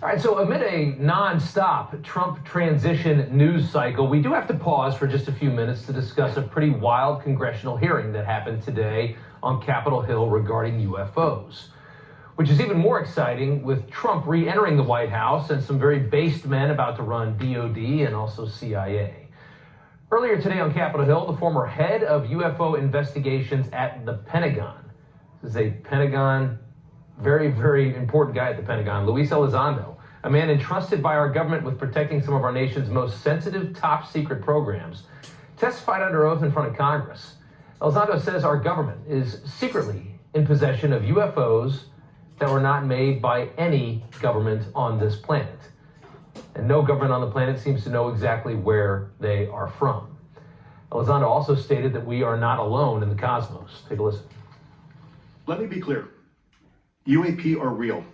All right, so amid a non-stop Trump transition news cycle, we do have to pause for just a few minutes to discuss a pretty wild congressional hearing that happened today on Capitol Hill regarding UFOs, which is even more exciting with Trump re-entering the White House and some very based men about to run DOD and also CIA. Earlier today on Capitol Hill, the former head of UFO investigations at the Pentagon, this is a Pentagon, very, very important guy at the Pentagon, Luis Elizondo, a man entrusted by our government with protecting some of our nation's most sensitive top secret programs, testified under oath in front of Congress. Elizondo says our government is secretly in possession of UFOs that were not made by any government on this planet. And no government on the planet seems to know exactly where they are from. Elizondo also stated that we are not alone in the cosmos. Take a listen. Let me be clear. UAP are real.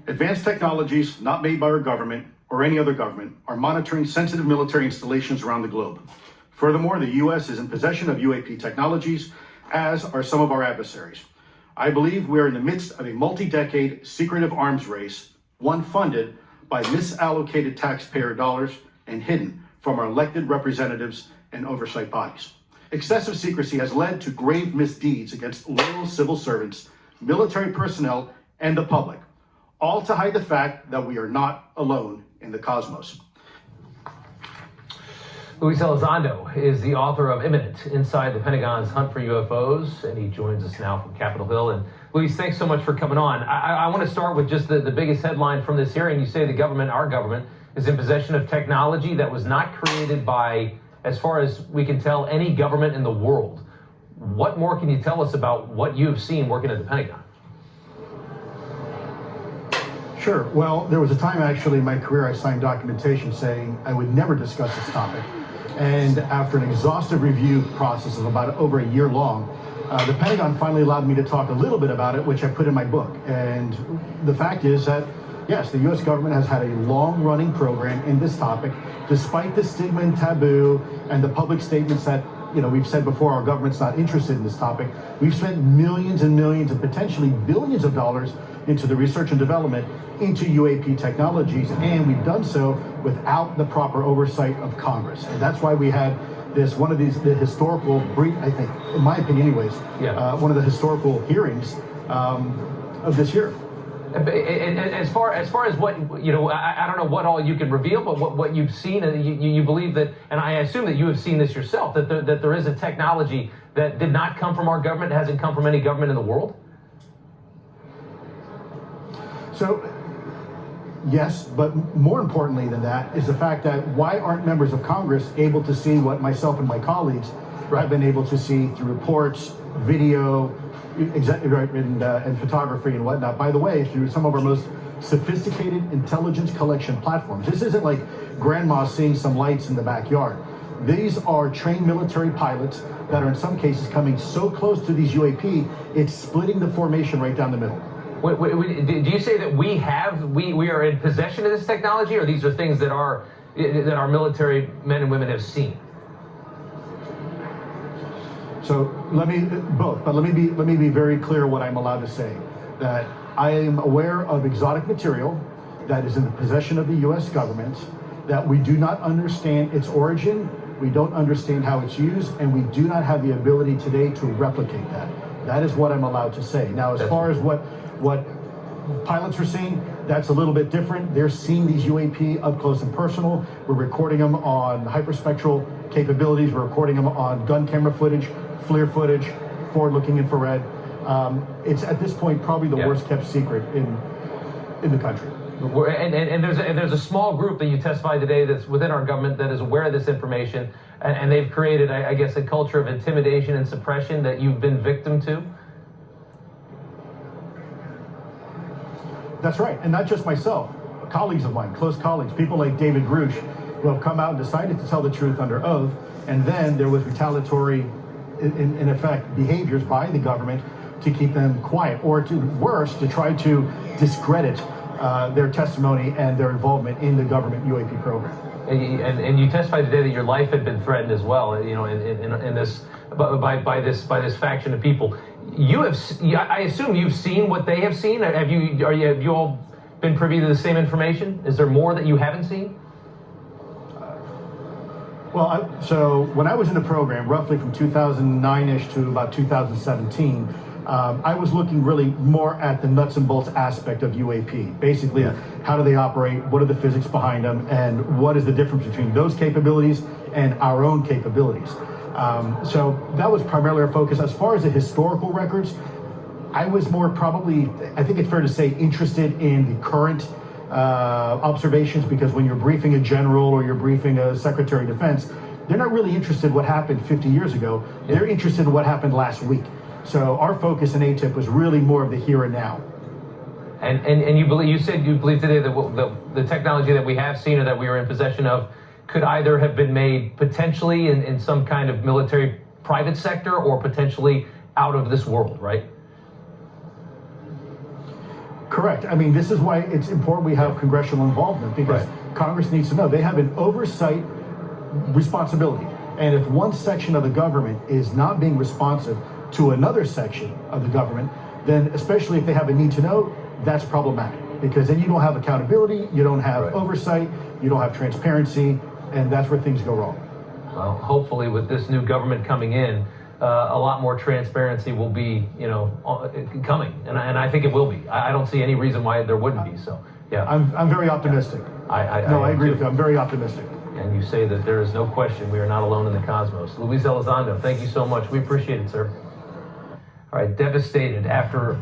Advanced technologies not made by our government or any other government are monitoring sensitive military installations around the globe. Furthermore, the U.S. is in possession of UAP technologies, as are some of our adversaries. I believe we are in the midst of a multi-decade secretive arms race, one funded by misallocated taxpayer dollars and hidden from our elected representatives and oversight bodies. Excessive secrecy has led to grave misdeeds against loyal civil servants, military personnel, and the public, all to hide the fact that we are not alone in the cosmos. Luis Elizondo is the author of Imminent, Inside the Pentagon's Hunt for UFOs, and he joins us now from Capitol Hill. And Luis, thanks so much for coming on. I want to start with just the biggest headline from this hearing. You say the government, our government, is in possession of technology that was not created by, as far as we can tell, any government in the world. What more can you tell us about what you've seen working at the Pentagon? Sure. Well, there was a time actually in my career I signed documentation saying I would never discuss this topic. And after an exhaustive review process of about over a year long, the Pentagon finally allowed me to talk a little bit about it, which I put in my book. And the fact is that, yes, the U.S. government has had a long-running program in this topic, despite the stigma and taboo and the public statements that, we've said before our government's not interested in this topic. We've spent millions and millions and potentially billions of dollars into the research and development into UAP technologies, and we've done so without the proper oversight of Congress. And that's why we had the historical, I think, in my opinion anyways, one of the historical hearings of this year. And as far as what, I don't know what all you can reveal, but what you've seen, and you believe that, and I assume that you have seen this yourself, that there is a technology that did not come from our government, hasn't come from any government in the world? So, yes, but more importantly than that is the fact that why aren't members of Congress able to see what myself and my colleagues have been able to see through reports, video, and photography and whatnot, by the way, through some of our most sophisticated intelligence collection platforms. This isn't like grandma seeing some lights in the backyard. These are trained military pilots that are in some cases coming so close to these UAP, it's splitting the formation right down the middle. Do you say that we are in possession of this technology, or these are things that our military men and women have seen? So let me be very clear what I'm allowed to say. That I am aware of exotic material that is in the possession of the U.S. government, that we do not understand its origin, we don't understand how it's used, and we do not have the ability today to replicate that. That is what I'm allowed to say. Now, as far as what pilots are seeing, that's a little bit different. They're seeing these UAP up close and personal. We're recording them on hyperspectral capabilities. We're recording them on gun camera footage, FLIR footage, forward-looking infrared. It's at this point probably the worst kept secret in the country. And there's a small group that you testified today that's within our government that is aware of this information, and they've created, I guess, a culture of intimidation and suppression that you've been victim to. That's right, and not just myself, colleagues of mine, close colleagues, people like David Grush, who have come out and decided to tell the truth under oath, and then there was retaliatory, in effect, behaviors by the government to keep them quiet, or to worse, to try to discredit their testimony and their involvement in the government UAP program. And you testified today that your life had been threatened as well, in this by this faction of people. I assume you've seen what they have seen. Have you all been privy to the same information? Is there more that you haven't seen? Well, so when I was in the program, roughly from 2009-ish to about 2017, I was looking really more at the nuts and bolts aspect of UAP. Basically, how do they operate? What are the physics behind them? And what is the difference between those capabilities and our own capabilities? So that was primarily our focus. As far as the historical records, I was more probably, I think it's fair to say, interested in the current observations, because when you're briefing a general or you're briefing a Secretary of Defense, they're not really interested in what happened 50 years ago. They're interested in what happened last week. So our focus in ATIP was really more of the here and now. And you said you believe today that the technology that we have seen or that we are in possession of could either have been made potentially in some kind of military private sector or potentially out of this world, right? Correct. I mean, this is why it's important we have congressional involvement, because Congress needs to know they have an oversight responsibility. And if one section of the government is not being responsive to another section of the government, then especially if they have a need to know, that's problematic, because then you don't have accountability, you don't have oversight, you don't have transparency, and that's where things go wrong. Well, hopefully with this new government coming in, a lot more transparency will be, coming, and I think it will be. I don't see any reason why there wouldn't be. So, yeah, I'm very optimistic. I agree with you. I'm very optimistic. And you say that there is no question we are not alone in the cosmos. Luis Elizondo, thank you so much. We appreciate it, sir. All right, devastated after